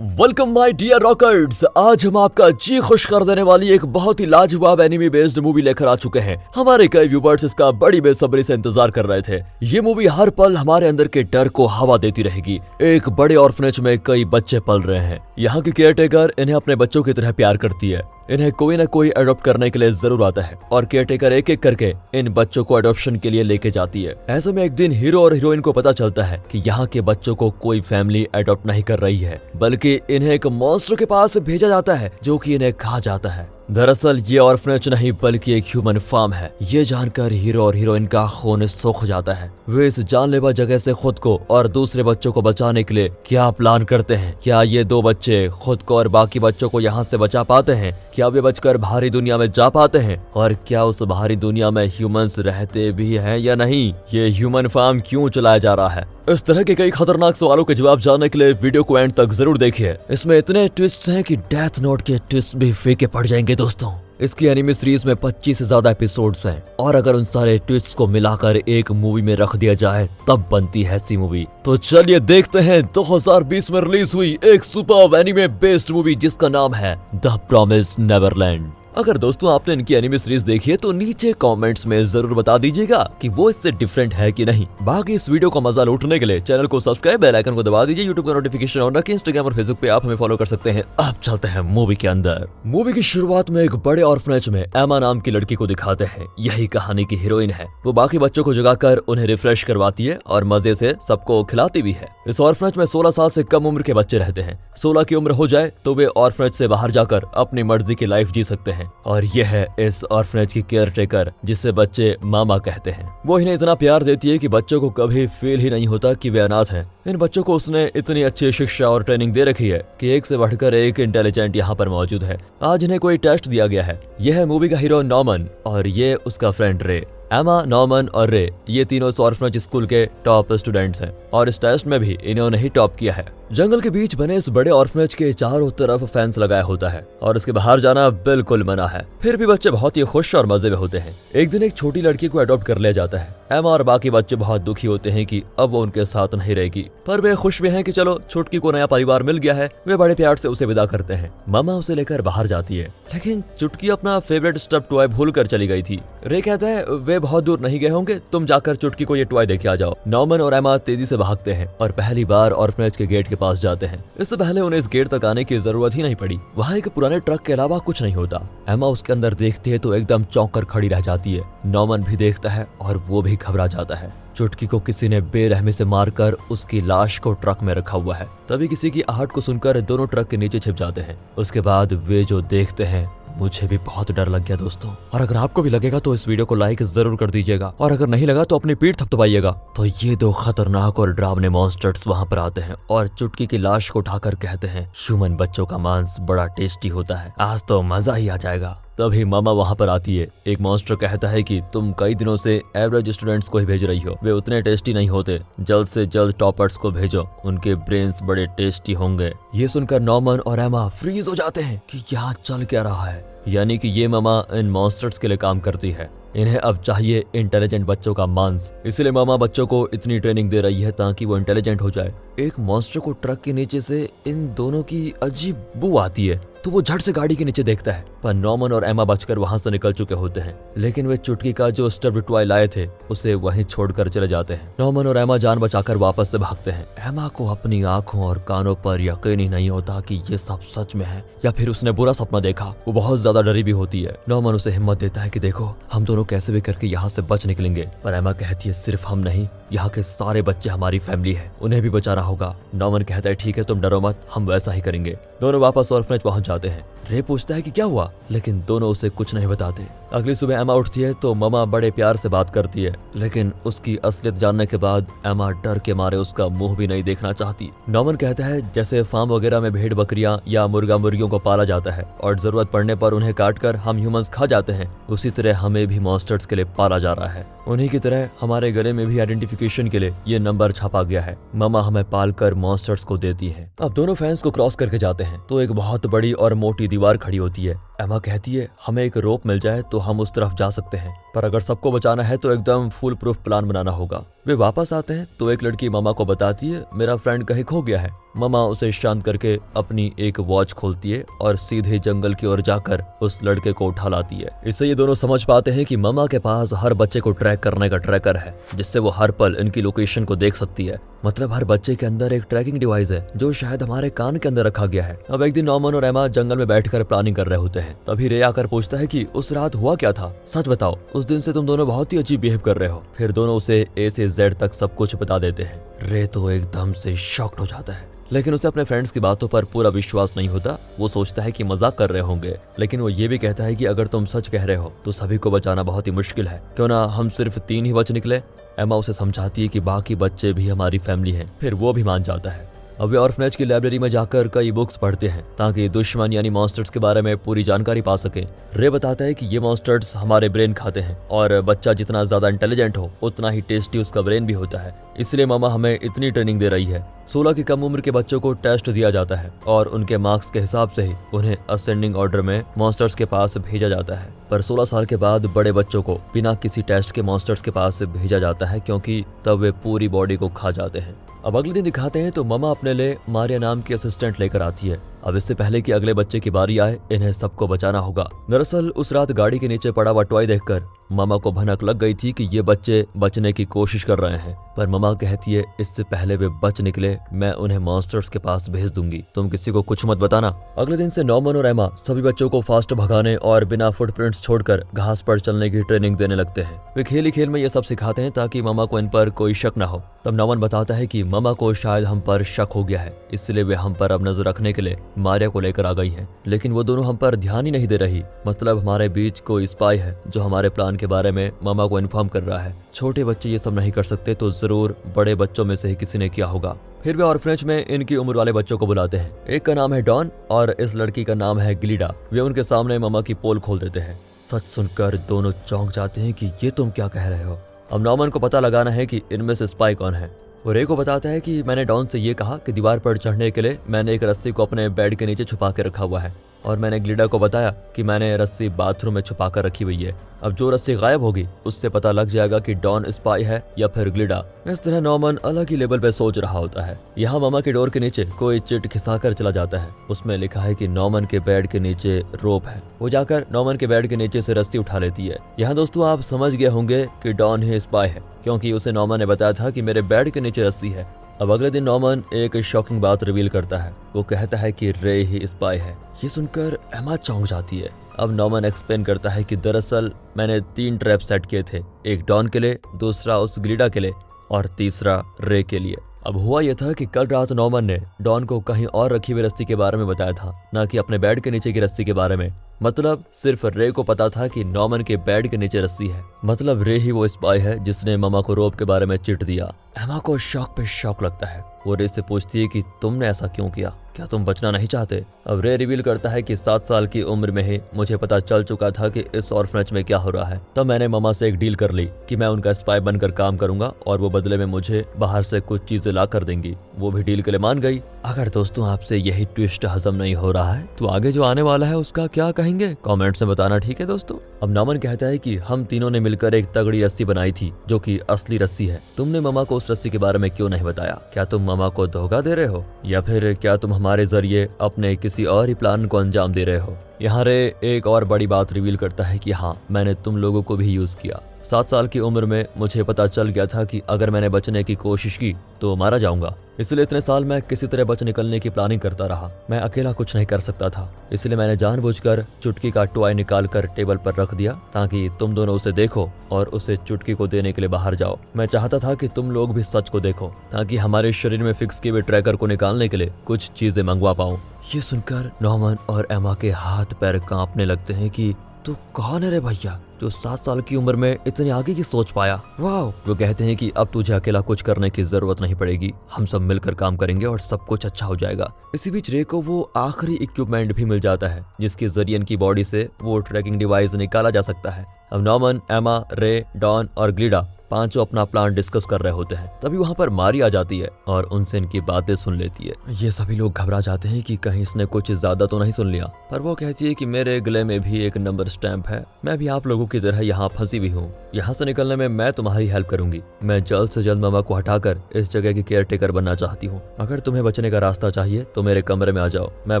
Welcome my dear rockers. आज हम आपका जी खुश कर देने वाली एक बहुत ही लाजवाब एनिमी बेस्ड मूवी लेकर आ चुके हैं। हमारे कई व्यूवर्स इसका बड़ी बेसब्री से इंतजार कर रहे थे। ये मूवी हर पल हमारे अंदर के डर को हवा देती रहेगी। एक बड़े ऑर्फनेज में कई बच्चे पल रहे हैं। यहाँ की केयरटेकर इन्हें अपने बच्चों की तरह प्यार करती है। इन्हें कोई ना कोई अडॉप्ट करने के लिए जरूर आता है और केयरटेकर एक एक करके इन बच्चों को अडॉप्शन के लिए लेके जाती है। ऐसे में एक दिन हीरो और हीरोइन को पता चलता है कि यहाँ के बच्चों को कोई फैमिली अडॉप्ट नहीं कर रही है, बल्कि इन्हें एक मॉन्स्टर के पास भेजा जाता है जो कि इन्हें खा जाता है। दरअसल ये ऑर्फनेज नहीं बल्कि एक ह्यूमन फार्म है। ये जानकर हीरो और हीरोइन का खून सूख जाता है। वे इस जानलेवा जगह से खुद को और दूसरे बच्चों को बचाने के लिए क्या प्लान करते हैं? क्या ये दो बच्चे खुद को और बाकी बच्चों को यहाँ से बचा पाते हैं? क्या वे बचकर बाहरी दुनिया में जा पाते हैं? और क्या उस बाहरी दुनिया में ह्यूमंस रहते भी हैं या नहीं? ये ह्यूमन फार्म क्यों चलाया जा रहा है? इस तरह के कई खतरनाक सवालों के जवाब जानने के लिए वीडियो को एंड तक जरूर देखिए। इसमें इतने ट्विस्ट हैं कि डेथ नोट के ट्विस्ट भी फीके पड़ जाएंगे दोस्तों। इसकी एनिमे सीरीज में 25 से ज्यादा एपिसोड्स हैं और अगर उन सारे ट्विस्ट्स को मिलाकर एक मूवी में रख दिया जाए तब बनती है ऐसी मूवी। तो चलिए देखते हैं 2020 में रिलीज हुई एक सुपर एनिमे बेस्ड मूवी जिसका नाम है द प्रॉमिस्ड नेवरलैंड। अगर दोस्तों आपने इनकी एनिमे सीरीज देखी है तो नीचे कमेंट्स में जरूर बता दीजिएगा कि वो इससे डिफरेंट है कि नहीं। बाकी इस वीडियो का मजा लूटने के लिए चैनल को सब्सक्राइब, बेल आइकन को दबा दीजिए, यूट्यूब का नोटिफिकेशन ऑन रखें, इंस्टाग्राम और फेसबुक पे आप हमें फॉलो कर सकते हैं। अब चलते हैं मूवी के अंदर। मूवी की शुरुआत में एक बड़े ऑर्फनेज में एमा नाम की लड़की को दिखाते हैं। यही कहानी की हीरोइन है। वो बाकी बच्चों को जगाकर उन्हें रिफ्रेश करवाती है और मजे से सबको खिलाती भी है। इस ऑर्फनेज में 16 साल से कम उम्र के बच्चे रहते हैं। 16 की उम्र हो जाए तो वे ऑर्फनेज से बाहर जाकर अपनी मर्जी की लाइफ जी सकते हैं। और यह है इस ऑर्फनेज की केयरटेकर जिसे बच्चे मामा कहते हैं। वो इन्हें इतना प्यार देती है कि बच्चों को कभी फील ही नहीं होता कि वे अनाथ हैं। इन बच्चों को उसने इतनी अच्छी शिक्षा और ट्रेनिंग दे रखी है कि एक से बढ़कर एक इंटेलिजेंट यहाँ पर मौजूद है। आज इन्हें कोई टेस्ट दिया गया है। यह है मूवी का हीरो नॉर्मन और ये उसका फ्रेंड रे। एमा, नॉर्मन और रे ये तीनों इस ऑर्फनेज स्कूल के टॉप स्टूडेंट्स हैं और इस टेस्ट में भी इन्होंने ही टॉप किया है। जंगल के बीच बने इस बड़े ऑर्फनेज के चारों तरफ फेंस लगाया होता है और इसके बाहर जाना बिल्कुल मना है। फिर भी बच्चे बहुत ही खुश और मजे में होते हैं। एक दिन एक छोटी लड़की को अडॉप्ट कर लिया जाता है। एमा और बाकी बच्चे बहुत दुखी होते हैं कि अब वो उनके साथ नहीं रहेगी, पर वे खुश भी हैं कि चलो छुटकी को नया परिवार मिल गया है। वे बड़े प्यार से उसे विदा करते हैं। मामा उसे लेकर बाहर जाती है, लेकिन चुटकी अपना फेवरेट स्टफ टॉय भूल कर चली गई थी। रे कहता है वे बहुत दूर नहीं गए होंगे, तुम जाकर चुटकी को ये टॉय देके आ जाओ। नॉर्मन और एमा तेजी से भागते हैं और पहली बार ऑर्फनेज के गेट के पास जाते हैं। इससे पहले उन्हें इस गेट तक आने की जरूरत ही नहीं पड़ी। वहाँ एक पुराने ट्रक के अलावा कुछ नहीं होता। एमा उसके अंदर देखती है तो एकदम चौंक कर खड़ी रह जाती है। नॉर्मन भी देखता है और वो भी घबरा जाता है। चुटकी को किसी ने बेरहमी से मारकर उसकी लाश को ट्रक में रखा हुआ है। तभी किसी की आहट को सुनकर दोनों ट्रक के नीचे छिप जाते हैं। उसके बाद वे जो देखते हैं मुझे भी बहुत डर लग गया दोस्तों। और अगर आपको भी लगेगा तो इस वीडियो को लाइक जरूर कर दीजिएगा और अगर नहीं लगा तो अपनी पीठ थपथपाइएगा। तो ये दो खतरनाक और डरावने मॉन्स्टर्स वहां पर आते हैं और चुटकी की लाश को उठाकर कहते हैं ह्यूमन बच्चों का मांस बड़ा टेस्टी होता है, आज तो मजा ही आ जाएगा। तभी मामा वहां पर आती है। एक मॉन्स्टर कहता है कि तुम कई दिनों से एवरेज स्टूडेंट्स को ही भेज रही हो, वे उतने टेस्टी नहीं होते, जल्द से जल्द टॉपर्स को भेजो, उनके ब्रेन्स बड़े टेस्टी होंगे। ये सुनकर नॉर्मन और एमा फ्रीज हो जाते हैं कि यहाँ चल क्या रहा है। यानी कि ये मामा इन मॉन्स्टर्स के लिए काम करती है। इन्हें अब चाहिए इंटेलिजेंट बच्चों का मांस, इसलिए मामा बच्चों को इतनी ट्रेनिंग दे रही है ताकि वो इंटेलिजेंट हो जाए। एक मॉन्स्टर को ट्रक के नीचे से इन दोनों की अजीब बू आती है तो वो झट से गाड़ी के नीचे देखता है, पर नॉर्मन और एमा बचकर वहां से निकल चुके होते हैं। लेकिन वे चुटकी का जो स्टफ्ड टॉय लाए थे उसे वहीं छोड़कर चले जाते हैं। नॉर्मन और एमा जान बचाकर वापस से भागते हैं। एमा को अपनी आंखों और कानों पर यकीन ही नहीं होता कि ये सब सच में है या फिर उसने बुरा सपना देखा। वो बहुत ज्यादा डरी भी होती है। नॉर्मन उसे हिम्मत देता है कि देखो हम दोनों कैसे भी करके यहाँ से बच निकलेंगे, पर एमा कहती है सिर्फ हम नहीं, यहाँ के सारे बच्चे हमारी फैमिली है, उन्हें भी बचाना होगा। नॉर्मन कहता है ठीक है तुम डरो मत, हम वैसा ही करेंगे। दोनों वापस ऑर्फनेज पहुंच जाते हैं। रे पूछता है कि क्या हुआ, लेकिन दोनों उसे कुछ नहीं बताते। अगली सुबह एमा उठती है तो मामा बड़े प्यार से बात करती है, लेकिन उसकी असलियत जानने के बाद एमा डर के मारे उसका मुंह भी नहीं देखना चाहती। नॉर्मन कहता है जैसे फार्म वगैरह में भेड़ बकरियां या मुर्गा मुर्गियों को पाला जाता है और जरूरत पड़ने पर उन्हें काटकर हम ह्यूमंस खा जाते हैं, उसी तरह हमें भी मॉन्स्टर्स के लिए पाला जा रहा है। उन्हीं की तरह हमारे गले में भी आइडेंटिफिकेशन के लिए ये नंबर छापा गया है। मामा हमें पालकर मॉन्स्टर्स को देती है। अब दोनों फैंस को क्रॉस करके जाते हैं तो एक बहुत बड़ी और मोटी दीवार खड़ी होती है। एमा कहती है हमें एक रोप मिल जाए तो हम उस तरफ जा सकते हैं, पर अगर सबको बचाना है तो एकदम फुल प्रूफ प्लान बनाना होगा। वे वापस आते हैं तो एक लड़की मामा को बताती है मेरा फ्रेंड कहीं खो गया है। मामा उसे शांत करके अपनी एक वॉच खोलती है और सीधे जंगल की ओर जाकर उस लड़के को उठा लाती है। इससे ये दोनों समझ पाते हैं कि मामा के पास हर बच्चे को ट्रैक करने का ट्रैकर है, जिससे वो हर पल इनकी लोकेशन को देख सकती है। मतलब हर बच्चे के अंदर एक ट्रैकिंग डिवाइस है जो शायद हमारे कान के अंदर रखा गया है। अब एक दिन नॉर्मन और एमा जंगल में बैठकर प्लानिंग कर रहे होते हैं। तभी रे आकर पूछता है कि उस रात हुआ क्या था, सच बताओ, उस दिन से तुम दोनों बहुत ही अजीब बिहेव कर रहे हो। फिर दोनों उसे ए से जेड तक सब कुछ बता देते हैं। रे तो एकदम से शॉक्ड हो जाता है, लेकिन उसे अपने फ्रेंड्स की बातों पर पूरा विश्वास नहीं होता। वो सोचता है कि मजाक कर रहे होंगे, लेकिन वो ये भी कहता है कि अगर तुम सच कह रहे हो तो सभी को बचाना बहुत ही मुश्किल है, क्यों ना हम सिर्फ 3 ही बच निकले। एमा उसे समझाती है कि बाकी बच्चे भी हमारी फैमिली हैं। फिर वो भी मान जाता है। अब वे ऑर्फनेज की लाइब्रेरी में जाकर कई बुक्स पढ़ते हैं ताकि दुश्मन यानी मॉन्स्टर्स के बारे में पूरी जानकारी पा सके। रे बताता है कि ये मॉन्स्टर्स हमारे ब्रेन खाते हैं और बच्चा जितना ज्यादा इंटेलिजेंट हो उतना ही टेस्टी उसका ब्रेन भी होता है। इसलिए मामा हमें इतनी ट्रेनिंग दे रही है। 16 की कम उम्र के बच्चों को टेस्ट दिया जाता है और उनके मार्क्स के हिसाब से ही उन्हें असेंडिंग ऑर्डर में मॉन्स्टर्स के पास भेजा जाता है। पर 16 साल के बाद बड़े बच्चों को बिना किसी टेस्ट के मॉन्स्टर्स के पास भेजा जाता है, क्योंकि तब वे पूरी बॉडी को खा जाते हैं। अब अगले दिन दिखाते हैं तो ममा अपने लिए मारिया नाम की असिस्टेंट लेकर आती है। अब इससे पहले कि अगले बच्चे की बारी आए, इन्हें सबको बचाना होगा। दरअसल उस रात गाड़ी के नीचे पड़ा हुआ टॉय देखकर ममा को भनक लग गई थी कि ये बच्चे बचने की कोशिश कर रहे हैं, पर ममा कहती है इससे पहले वे बच निकले मैं उन्हें मॉन्स्टर्स के पास भेज दूंगी, तुम किसी को कुछ मत बताना। अगले दिन से नॉर्मन और एमा सभी बच्चों को फास्ट भगाने और बिना फुटप्रिंट्स छोड़कर घास पर चलने की ट्रेनिंग देने लगते हैं। वे खेल ही खेल में ये सब सिखाते हैं ताकि ममा को इन पर कोई शक न हो। तब नॉर्मन बताता है कि ममा को शायद हम पर शक हो गया है, इसलिए वे हम पर अब नजर रखने के लिए मारिया को लेकर आ गई हैं। लेकिन वो दोनों हम पर ध्यान ही नहीं दे रही। मतलब हमारे बीच कोई स्पाई है जो हमारे प्लान के बारे में मामा को इन्फॉर्म कर रहा है। छोटे बच्चे ये सब नहीं कर सकते तो जरूर बड़े बच्चों में से ही किसी ने किया होगा। फिर वे ऑर्फनेज में इनकी उम्र वाले बच्चों को बुलाते हैं। एक का नाम है डॉन और इस लड़की का नाम है ग्लिडा। वे उनके सामने मामा की पोल खोल देते हैं। सच सुनकर दोनों चौंक जाते हैं कि ये तुम क्या कह रहे हो। अब नॉर्मन को पता लगाना है कि इनमें से स्पाई कौन है। वो रे को बताता है कि मैंने डॉन से ये कहा कि दीवार पर चढ़ने के लिए मैंने एक रस्सी को अपने बेड के नीचे छुपा के रखा हुआ है, और मैंने ग्लिडा को बताया कि मैंने रस्सी बाथरूम में छुपा कर रखी हुई है। अब जो रस्सी गायब होगी उससे पता लग जाएगा कि डॉन स्पाई है या फिर ग्लिडा। इस तरह नॉर्मन अलग ही लेवल पे सोच रहा होता है। यहाँ मामा के डोर के नीचे कोई चिट खिसा कर चला जाता है। उसमें लिखा है कि नॉर्मन के बेड के नीचे रोप है। वो जाकर नॉर्मन के बेड के नीचे से रस्सी उठा लेती है। यहाँ दोस्तों आप समझ गए होंगे कि डॉन ही स्पाई है, क्योंकि उसे नॉर्मन ने बताया था कि मेरे बेड के नीचे रस्सी है। अब अगले दिन नॉर्मन एक शॉकिंग बात रिवील करता है। वो कहता है कि रे ही स्पाई है। ये सुनकर एमा चौंक जाती है। अब नॉर्मन एक्सप्लेन करता है कि दरअसल मैंने 3 ट्रैप सेट किए थे, एक डॉन के लिए, दूसरा उस ग्लिडा के लिए और तीसरा रे के लिए। अब हुआ यह था कि कल रात नॉर्मन ने डॉन को कहीं और रखी हुई रस्सी के बारे में बताया था, न कि अपने बेड के नीचे की रस्सी के बारे में। मतलब सिर्फ रे को पता था कि नॉर्मन के बेड के नीचे रस्सी है। मतलब रे ही वो स्पाई है जिसने मामा को रोप के बारे में चिट दिया। एमा को शौक पे शौक लगता है। वो रे से पूछती है कि तुमने ऐसा क्यों किया, क्या तुम बचना नहीं चाहते। अब रे रिवील करता है कि 7 साल की उम्र में ही मुझे पता चल चुका था कि इस ऑर्फनेज में क्या हो रहा है। तब मैंने मामा से एक डील कर ली कि मैं उनका स्पाई बनकर काम करूंगा और वो बदले में मुझे बाहर से कुछ चीजें ला कर देंगी। वो भी डील के लिए मान गई। अगर दोस्तों आपसे यही ट्विस्ट हजम नहीं हो रहा है तो आगे जो आने वाला है उसका क्या कहेंगे, कमेंट्स में बताना, ठीक है दोस्तों। अब नॉर्मन कहता है कि हम तीनों ने मिलकर एक तगड़ी रस्सी बनाई थी जो कि असली रस्सी है। तुमने मामा को उस रस्सी के बारे में क्यों नहीं बताया? क्या तुम मामा को धोखा दे रहे हो या फिर क्या तुम हमारे जरिए अपने किसी और ही प्लान को अंजाम दे रहे हो? यहाँ रे एक और बड़ी बात रिवील करता है कि हाँ, मैंने तुम लोगों को भी यूज किया। 7 साल की उम्र में मुझे पता चल गया था कि अगर मैंने बचने की कोशिश की तो मारा जाऊंगा। इसलिए इतने साल मैं किसी तरह बच निकलने की प्लानिंग करता रहा। मैं अकेला कुछ नहीं कर सकता था, इसलिए मैंने जानबूझकर चुटकी का टॉय निकाल कर टेबल पर रख दिया ताकि तुम दोनों उसे देखो और उसे चुटकी को देने के लिए बाहर जाओ। मैं चाहता था कि तुम लोग भी सच को देखो ताकि हमारे शरीर में फिक्स किए हुए ट्रैकर को निकालने के लिए कुछ चीजें मंगवा पाऊं। ये सुनकर नॉर्मन और एमा के हाथ पैर कांपने लगते हैं कि तू कौन है रे भैया जो 7 साल की उम्र में इतनी आगे की सोच पाया। वाह। वो कहते हैं कि अब तुझे अकेला कुछ करने की जरूरत नहीं पड़ेगी, हम सब मिलकर काम करेंगे और सब कुछ अच्छा हो जाएगा। इसी बीच रे को वो आखिरी इक्विपमेंट भी मिल जाता है जिसके जरिए इनकी बॉडी से वो ट्रैकिंग डिवाइस निकाला जा सकता है। अब नॉर्मन, एमा, रे, डॉन और ग्लिडा पांचों अपना प्लान डिस्कस कर रहे होते हैं। तभी वहाँ पर मारी आ जाती है और उनसे इनकी बातें सुन लेती है। ये सभी लोग घबरा जाते हैं कि कहीं इसने कुछ ज्यादा तो नहीं सुन लिया, पर वो कहती है कि मेरे गले में भी एक नंबर स्टैंप है, मैं भी आप लोगों की तरह यहाँ फंसी हुई हूँ। यहाँ से निकलने में मैं तुम्हारी हेल्प करूंगी। मैं जल्द से जल्द मामा को हटाकर इस जगह की केयर टेकर बनना चाहती हूँ। अगर तुम्हें बचने का रास्ता चाहिए तो मेरे कमरे में आ जाओ, मैं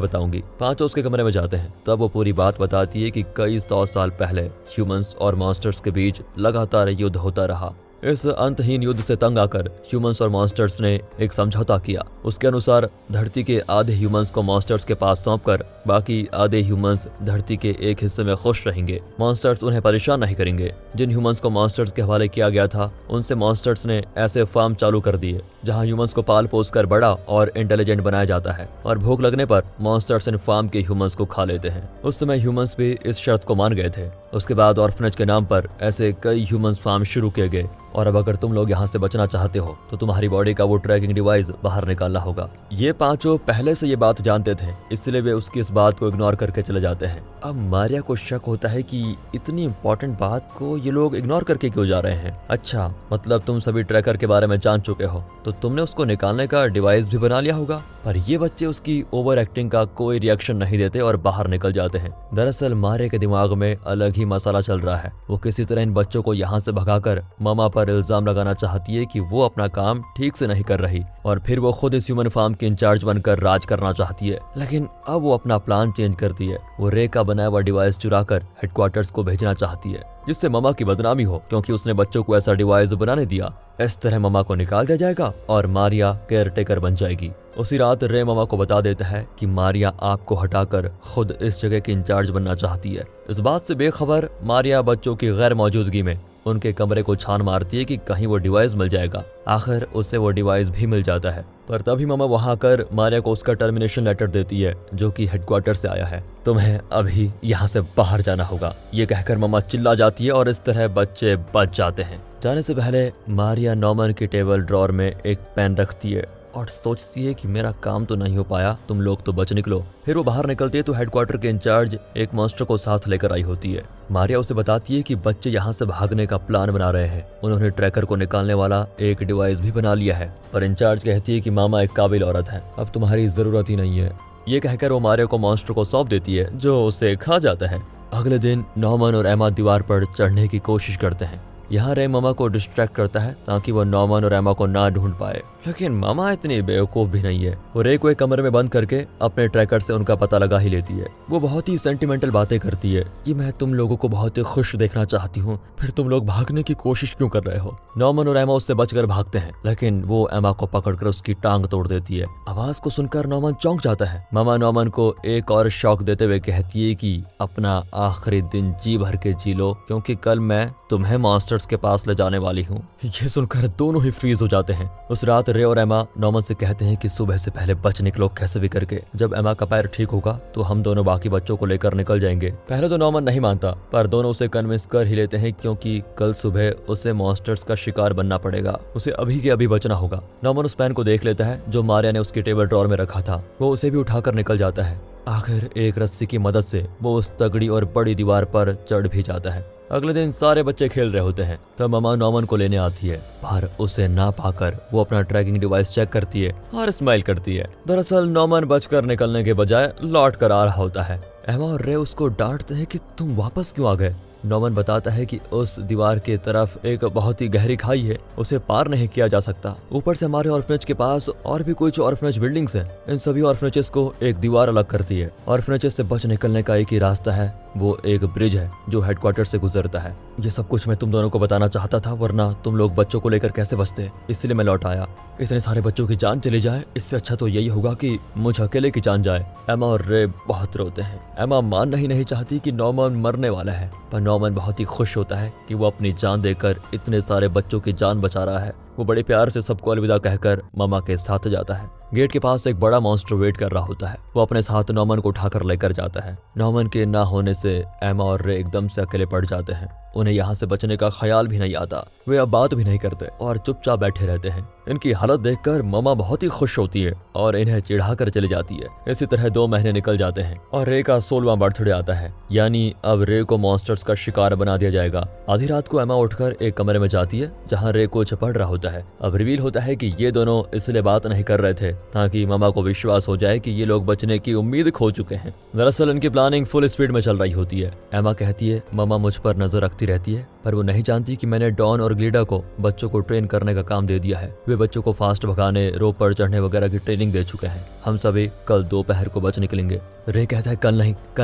बताऊंगी। पांचों उसके कमरे में जाते हैं। तब वो पूरी बात बताती है कि कई 100 साल पहले ह्यूमंस और मॉन्स्टर्स के बीच लगातार युद्ध होता रहा। इस अंतहीन युद्ध से तंग आकर ह्यूमंस और मॉन्स्टर्स ने एक समझौता किया। उसके अनुसार धरती के आधे ह्यूमंस को मॉन्स्टर्स के पास सौंपकर बाकी आधे ह्यूमंस धरती के एक हिस्से में खुश रहेंगे। मॉन्स्टर्स उन्हें परेशान नहीं करेंगे। जिन ह्यूमंस को मॉन्स्टर्स के हवाले किया गया था उनसे मॉन्स्टर्स ने ऐसे फार्म चालू कर दिए जहां ह्यूमंस को पाल पोस कर बड़ा और इंटेलिजेंट बनाया जाता है और भूख लगने पर मॉन्स्टर्स इन फार्म के ह्यूमंस को खा लेते हैं। उस समय ह्यूमंस भी इस शर्त को मान गए थे। उसके बाद ऑर्फनेज के नाम पर ऐसे कई ह्यूमंस फार्म शुरू किए गए और अब अगर तुम लोग यहाँ से बचना चाहते हो तो तुम्हारी बॉडी का वो ट्रैकिंग डिवाइस बाहर निकालना होगा। ये पांचों पहले से ये बात जानते थे, इसलिए वे उसकी इस बात को इग्नोर करके चले जाते हैं। अब मारिया को शक होता है कि इतनी इंपॉर्टेंट बात को ये लोग इग्नोर करके क्यों जा रहे हैं। अच्छा, मतलब तुम सभी ट्रैकर के बारे में जान चुके हो तो तुमने उसको निकालने का डिवाइस भी बना लिया होगा। पर ये बच्चे उसकी ओवर एक्टिंग का कोई रिएक्शन नहीं देते और बाहर निकल जाते हैं। दरअसल मारिया के दिमाग में अलग ही मसाला चल रहा है। वो किसी तरह इन बच्चों को यहाँ से भगाकर मामा पर इल्जाम लगाना चाहती है कि वो अपना काम ठीक से नहीं कर रही और फिर वो खुद इस ह्यूमन फार्म की इंचार्ज बनकर राज करना चाहती है। लेकिन अब वो अपना प्लान चेंज करती है। वो रे का बनाया हुआ डिवाइस चुराकर हेडक्वार्टर्स को भेजना चाहती है जिससे मामा की बदनामी हो, क्योंकि उसने बच्चों को ऐसा डिवाइस बनाने दिया। इस तरह मामा को निकाल दिया जाएगा और मारिया केयर टेकर बन जाएगी। उसी रात रे मामा को बता देता है कि मारिया आपको हटाकर खुद इस जगह की इंचार्ज बनना चाहती है। इस बात से बेखबर मारिया बच्चों की गैर मौजूदगी में उनके कमरे को छान मारती है कि कहीं वो डिवाइस मिल जाएगा। आखिर उसे वो डिवाइस भी मिल जाता है। पर तभी मामा वहां आकर मारिया को उसका टर्मिनेशन लेटर देती है जो कि हेडक्वार्टर से आया है। तुम्हें अभी यहाँ से बाहर जाना होगा, ये कहकर मामा चिल्ला जाती है और इस तरह बच्चे बच जाते हैं। जाने से पहले मारिया नॉर्मन की टेबल ड्रॉर में एक पेन रखती है और सोचती है कि मेरा काम तो नहीं हो पाया, तुम लोग तो बच निकलो। फिर वो बाहर निकलती है तो हेडक्वार्टर के इंचार्ज एक मॉन्स्टर को साथ लेकर आई होती है। मारिया उसे बताती है कि बच्चे यहाँ से भागने का प्लान बना रहे हैं। उन्होंने ट्रैकर को निकालने वाला एक डिवाइस भी बना लिया है। पर इंचार्ज कहती है कि मामा एक काबिल औरत है, अब तुम्हारी जरूरत ही नहीं है। ये कहकर वो मारिया को मॉन्स्टर को सौंप देती है जो उसे खा जाता है। अगले दिन नॉर्मन और एमा दीवार पर चढ़ने की कोशिश करते हैं। यहाँ रे मामा को डिस्ट्रैक्ट करता है ताकि वो नॉर्मन और एमा को ना ढूंढ पाए, लेकिन मामा इतनी बेवकूफ भी नहीं है। वो रे को एक कमरे में बंद करके अपने ट्रैकर से उनका पता लगा ही लेती है। वो बहुत ही सेंटिमेंटल बातें करती है। ये मैं तुम लोगों को बहुत ही खुश देखना चाहती हूँ, फिर तुम लोग भागने की कोशिश क्यों कर रहे हो। नॉर्मन और एमा उससे बचकर भागते हैं, लेकिन वो एमा को पकड़कर उसकी टांग तोड़ देती है। आवाज को सुनकर नॉर्मन चौंक जाता है। मामा नॉर्मन को एक और शॉक देते हुए कहती है कि अपना आखिरी दिन जी भर के जी लो, क्योंकि कल मैं तुम्हें मॉन्स्टर्स के पास ले जाने वाली हूँ। ये सुनकर दोनों ही फ्रीज हो जाते हैं। उस रात रे और एमा नॉर्मन से कहते हैं कि सुबह से पहले बच निकलो कैसे भी करके। जब एमा का पैर ठीक होगा तो हम दोनों बाकी बच्चों को लेकर निकल जाएंगे। पहले तो नॉर्मन नहीं मानता, पर दोनों उसे कन्विंस कर ही लेते हैं क्योंकि कल सुबह उसे मॉन्स्टर्स का शिकार बनना पड़ेगा। उसे अभी के अभी बचना होगा। नॉर्मन उस पेन को देख लेता है जो मारिया ने उसकी टेबल ड्रॉर में रखा था। वो उसे भी उठाकर निकल जाता है। आखिर एक रस्सी की मदद से वो उस तगड़ी और बड़ी दीवार पर चढ़ भी जाता है। अगले दिन सारे बच्चे खेल रहे होते हैं तब मामा नॉर्मन को लेने आती है, पर उसे ना पाकर वो अपना ट्रैकिंग डिवाइस चेक करती है और स्माइल करती है। दरअसल नॉर्मन बचकर निकलने के बजाय लौट कर आ रहा होता है। एमा और रे उसको डांटते हैं कि तुम वापस क्यों आ गए। नॉर्मन बताता है कि उस दीवार के तरफ एक बहुत ही गहरी खाई है, उसे पार नहीं किया जा सकता। ऊपर से हमारे ऑर्फनेज के पास और भी कुछ ऑर्फनेज बिल्डिंग्स हैं। इन सभी ऑर्फनेजेस को एक दीवार अलग करती है। ऑर्फनेजेस से बच निकलने का एक ही रास्ता है, वो एक ब्रिज है जो हेडक्वार्टर से गुजरता है। ये सब कुछ मैं तुम दोनों को बताना चाहता था, वरना तुम लोग बच्चों को लेकर कैसे बचते, इसलिए मैं लौट आया। इतने सारे बच्चों की जान चली जाए, इससे अच्छा तो यही होगा कि मुझ अकेले की जान जाए। एमा और रे बहुत रोते हैं। एमा मानना ही नहीं चाहती कि नॉर्मन मरने वाला है, पर नॉर्मन बहुत ही खुश होता है कि वो अपनी जान देकर इतने सारे बच्चों की जान बचा रहा है। वो बड़े प्यार से सबको अलविदा कहकर मामा के साथ जाता है। गेट के पास एक बड़ा मॉन्स्टर वेट कर रहा होता है। वो अपने साथ नॉर्मन को उठाकर लेकर जाता है। नॉर्मन के ना होने से एमा और रे एकदम से अकेले पड़ जाते हैं। उन्हें यहाँ से बचने का ख्याल भी नहीं आता। वे अब बात भी नहीं करते और चुपचाप बैठे रहते हैं। इनकी हालत देखकर ममा बहुत ही खुश होती है और इन्हें चिढ़ा कर चली जाती है। इसी तरह 2 महीने निकल जाते हैं और रे का 16वां बर्थडे आता है, यानी अब रे को मॉन्स्टर्स का शिकार बना दिया जाएगा। आधी रात को एमा उठकर एक कमरे में जाती है जहाँ रे कुछ पढ़ रहा होता है। अब रिवील होता है कि ये दोनों इसलिए बात नहीं कर रहे थे ताकि मामा को विश्वास हो जाए कि ये लोग बचने की उम्मीद खो चुके हैं। दरअसल इनकी प्लानिंग फुल स्पीड में चल रही होती है। एमा कहती है मामा मुझ पर नजर रखते देखती रहती है, पर वो नहीं जानती कि मैंने डॉन और ग्लिडा को बच्चों को ट्रेन करने का काम दे दिया है। वे बच्चों को फास्ट भगाने, रोप पर चढ़ने वगैरह की ट्रेनिंग दे चुके हैं। हम सभी कल दोपहर को बच निकलेंगे। रे कहता है कल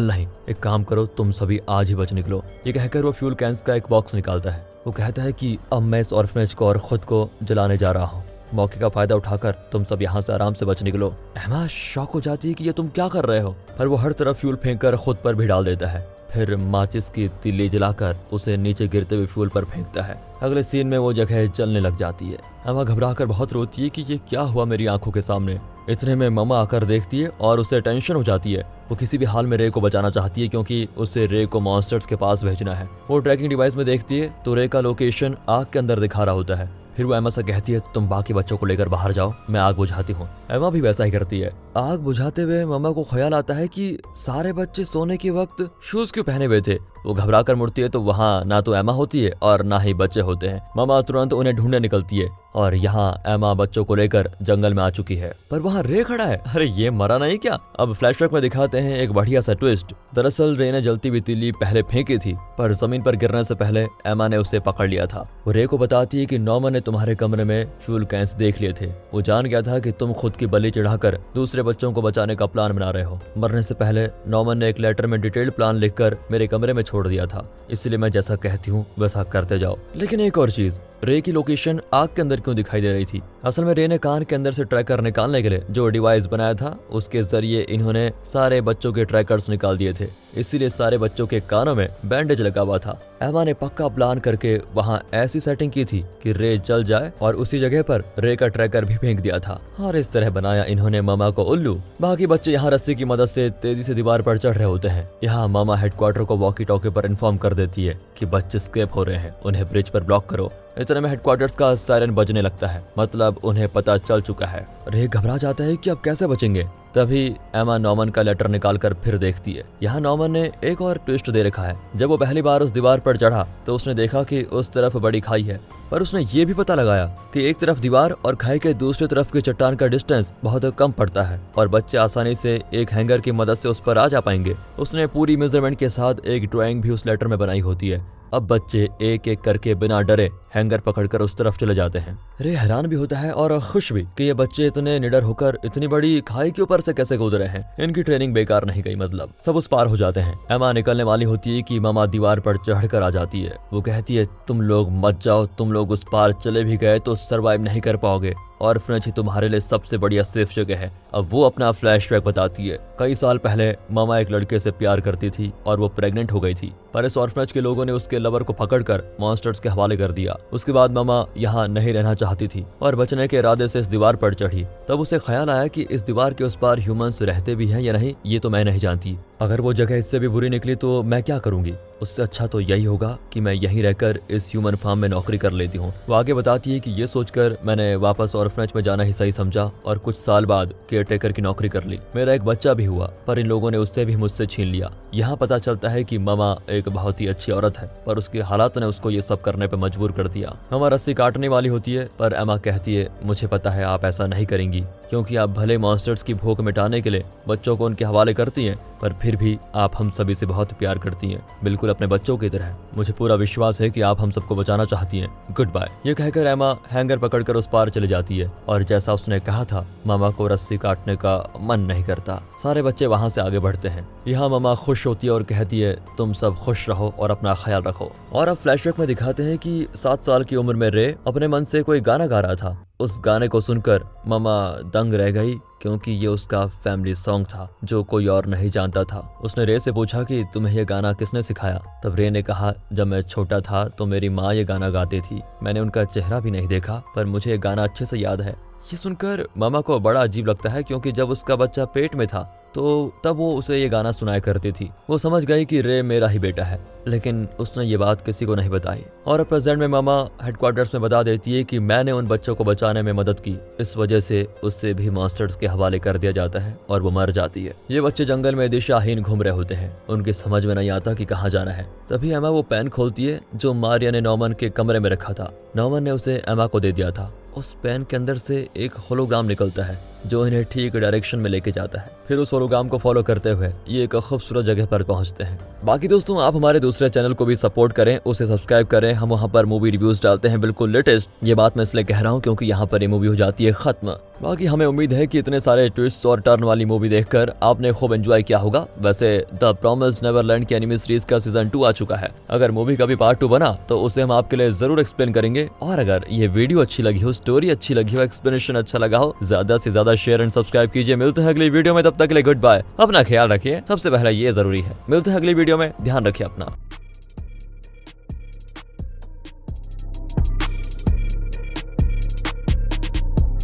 नहीं, एक काम करो, तुम सभी आज ही बच निकलो। ये कहकर वो फ्यूल कैंस का एक बॉक्स निकालता है। वो कहता है कि अब मैं इस ऑर्फनेज को और खुद को जलाने जा रहा हूँ। मौके का फायदा उठाकर तुम सब यहाँ से आराम से बच निकलो। एमा शॉक हो जाती है कि ये तुम क्या कर रहे हो, पर वो हर तरफ फ्यूल फेंककर खुद पर भी डाल देता है। फिर माचिस की तीली जलाकर उसे नीचे गिरते हुए फ्यूल पर फेंकता है। अगले सीन में वो जगह जलने लग जाती है। एमा घबराकर बहुत रोती है कि ये क्या हुआ मेरी आंखों के सामने। इतने में ममा आकर देखती है और उसे टेंशन हो जाती है। वो किसी भी हाल में रे को बचाना चाहती है क्योंकि उसे रे को मॉन्स्टर्स के पास भेजना है। वो ट्रैकिंग डिवाइस में देखती है तो रे का लोकेशन आग के अंदर दिखा रहा होता है। फिर वो एमा से कहती है तुम बाकी बच्चों को लेकर बाहर जाओ, मैं आग बुझाती हूँ। एमा भी वैसा ही करती है। आग बुझाते हुए ममा को ख्याल आता है कि सारे बच्चे सोने के वक्त शूज क्यों पहने हुए थे। वो घबरा कर मुड़ती है तो वहाँ ना तो एमा होती है और ना ही बच्चे होते हैं। ममा तुरंत उन्हें ढूंढने निकलती है और यहाँ एमा बच्चों को लेकर जंगल में आ चुकी है, पर वहाँ रे खड़ा है। अरे ये मरा नहीं क्या? अब फ्लैशबैक में दिखाते हैं एक बढ़िया सा ट्विस्ट। दरअसल रे ने जलती हुई तीली पहले फेंकी थी, पर जमीन पर गिरने से पहले एमा ने उसे पकड़ लिया था। वो रे को बताती है कि नॉर्मन ने तुम्हारे कमरे में फ्यूल कैंस देख लिए थे। वो जान गया था कि तुम खुद की बलि चढ़ाकर दूसरे बच्चों को बचाने का प्लान बना रहे हो। मरने से पहले नॉर्मन ने एक लेटर में डिटेल्ड प्लान लिखकर मेरे कमरे में छोड़ दिया था, इसलिए मैं जैसा कहती हूँ वैसा करते जाओ। लेकिन एक और चीज, रे की लोकेशन आग के अंदर क्यों दिखाई दे रही थी? असल में रे ने कान के अंदर से ट्रैकर निकालने के लिए जो डिवाइस बनाया था उसके जरिए इन्होंने सारे बच्चों के ट्रैकर्स निकाल दिए थे, इसीलिए सारे बच्चों के कानों में बैंडेज लगा हुआ था। एमा ने पक्का प्लान करके वहाँ ऐसी सेटिंग की थी कि रे जल जाए और उसी जगह पर रे का ट्रैकर भी फेंक दिया था और इस तरह बनाया इन्होंने ममा को उल्लू। बाकी बच्चे यहाँ रस्सी की मदद से तेजी से दीवार पर चढ़ रहे होते हैं। यहाँ ममा हेडक्वार्टर को वॉकी टॉकी पर इन्फॉर्म कर देती है कि बच्चे स्केप हो रहे हैं, उन्हें ब्रिज पर ब्लॉक करो। इतने में हेडक्वार्टर्स का सायरन बजने लगता है, मतलब उन्हें पता चल चुका है। रे घबरा जाता है कि अब कैसे बचेंगे। तभी एमा नॉर्मन का लेटर निकालकर फिर देखती है। यहाँ नॉर्मन ने एक और ट्विस्ट दे रखा है। जब वो पहली बार उस दीवार पर चढ़ा तो उसने देखा कि उस तरफ बड़ी खाई है, पर उसने ये भी पता लगाया कि एक तरफ दीवार और खाई के दूसरी तरफ की चट्टान का डिस्टेंस बहुत कम पड़ता है और बच्चे आसानी से एक हैंगर की मदद से उस पर आ जा पाएंगे। उसने पूरी मेजरमेंट के साथ एक ड्राइंग भी उस लेटर में बनाई होती है। अब बच्चे एक एक करके बिना डरे हैंगर पकड़कर उस तरफ चले जाते हैं। रे हैरान भी होता है और खुश भी कि ये बच्चे इतने निडर होकर इतनी बड़ी खाई के ऊपर से कैसे कूद रहे हैं। इनकी ट्रेनिंग बेकार नहीं गई, मतलब सब उस पार हो जाते हैं। एमा निकलने वाली होती है कि ममा दीवार पर चढ़कर आ जाती है। वो कहती है तुम लोग मत जाओ, तुम लोग उस पार चले भी गए तो सर्वाइव नहीं कर पाओगे। ऑर्फनेज ही तुम्हारे लिए सबसे बढ़िया सेफ जगह है। अब वो अपना फ्लैशबैक बताती है। कई साल पहले मामा एक लड़के से प्यार करती थी और वो प्रेग्नेंट हो गई थी, पर इस ऑर्फनेज के लोगों ने उसके लवर को पकड़कर मॉन्स्टर्स के हवाले कर दिया। उसके बाद मामा यहाँ नहीं रहना चाहती थी और बचने के इरादे से इस दीवार पर चढ़ी। तब उसे ख्याल आया कि इस दीवार के उस पार ह्यूमंस रहते भी हैं या नहीं ये तो मैं नहीं जानती। अगर वो जगह इससे भी बुरी निकली तो मैं क्या करूंगी? उससे अच्छा तो यही होगा कि मैं यहीं रहकर इस ह्यूमन फार्म में नौकरी कर लेती हूँ। वो आगे बताती है कि ये सोचकर मैंने वापस ऑर्फनेज में जाना ही सही समझा और कुछ साल बाद केयरटेकर की नौकरी कर ली। मेरा एक बच्चा भी हुआ, पर इन लोगों ने उससे भी मुझसे छीन लिया। यहाँ पता चलता है कि मामा एक बहुत ही अच्छी औरत है, पर उसके हालात ने उसको ये सब करने पर मजबूर कर दिया। मामा रस्सी काटने वाली होती है, पर एमा कहती है मुझे पता है आप ऐसा नहीं करेंगी, क्योंकि आप भले मॉन्स्टर्स की भूख मिटाने के लिए बच्चों को उनके हवाले करती हैं, पर फिर भी आप हम सभी से बहुत प्यार करती हैं, बिल्कुल अपने बच्चों की तरह। मुझे पूरा विश्वास है कि आप हम सबको बचाना चाहती हैं। Goodbye. ये कहकर एमा हैंगर पकड़कर उस पार चली जाती है और जैसा उसने कहा था मामा को रस्सी काटने का मन नहीं करता। सारे बच्चे वहाँ से आगे बढ़ते हैं। यहाँ मामा खुश होती है और कहती है तुम सब खुश रहो और अपना ख्याल रखो। और अब फ्लैशबैक में दिखाते हैं कि 7 साल की उम्र में रे अपने मन से कोई गाना गा रहा था। उस गाने को सुनकर मामा दंग रह गई, क्योंकि ये उसका फैमिली सॉन्ग था जो कोई और नहीं जानता था। उसने रे से पूछा कि तुम्हें ये गाना किसने सिखाया? तब रे ने कहा जब मैं छोटा था तो मेरी माँ ये गाना गाती थी। मैंने उनका चेहरा भी नहीं देखा, पर मुझे ये गाना अच्छे से याद है। ये सुनकर मामा को बड़ा अजीब लगता है, क्योंकि जब उसका बच्चा पेट में था तो तब वो उसे ये गाना सुनाया करती थी। वो समझ गई कि रे मेरा ही बेटा है, लेकिन उसने ये बात किसी को नहीं बताई। और प्रेजेंट में मामा हेडक्वार्टर्स में बता देती है कि मैंने उन बच्चों को बचाने में मदद की, इस वजह से उससे भी मॉन्स्टर्स के हवाले कर दिया जाता है और वो मर जाती है। ये बच्चे जंगल में दिशाहीन घूम रहे होते हैं, उनकी समझ में नहीं आता कि कहाँ जाना है। तभी एमा वो पेन खोलती है जो मारिया ने नॉर्मन के कमरे में रखा था। नॉर्मन ने उसे एमा को दे दिया था। उस पेन के अंदर से एक होलोग्राम निकलता है जो इन्हें ठीक डायरेक्शन में लेके जाता है। फिर उस होलोग्राम को फॉलो करते हुए ये एक खूबसूरत जगह पर पहुंचते हैं। बाकी दोस्तों आप हमारे दूसरे चैनल को भी सपोर्ट करें, उसे सब्सक्राइब करें। हम वहाँ पर मूवी रिव्यूज डालते हैं बिल्कुल लेटेस्ट। ये बात मैं इसलिए कह रहा हूँ क्योंकि यहाँ पर ये मूवी हो जाती है खत्म। बाकी हमें उम्मीद है कि इतने सारे ट्विस्ट और टर्न वाली मूवी देखकर आपने खूब एंजॉय किया होगा। वैसे द प्रॉमिस्ड नेवरलैंड की एनिमे सीरीज का सीजन 2 आ चुका है। अगर मूवी का भी पार्ट 2 बना तो उसे हम आपके लिए जरूर एक्सप्लेन करेंगे। और अगर ये वीडियो अच्छी लगी हो, स्टोरी अच्छी लगी हो, एक्सप्लेनेशन अच्छा लगा हो, ज्यादा से ज्यादा शेयर एंड सब्सक्राइब कीजिए। मिलते हैं अगली वीडियो में, तब तक के लिए गुड बाय। अपना ख्याल रखिए, सबसे पहले ये जरूरी है। मिलते हैं अगली वीडियो में, ध्यान रखिए अपना।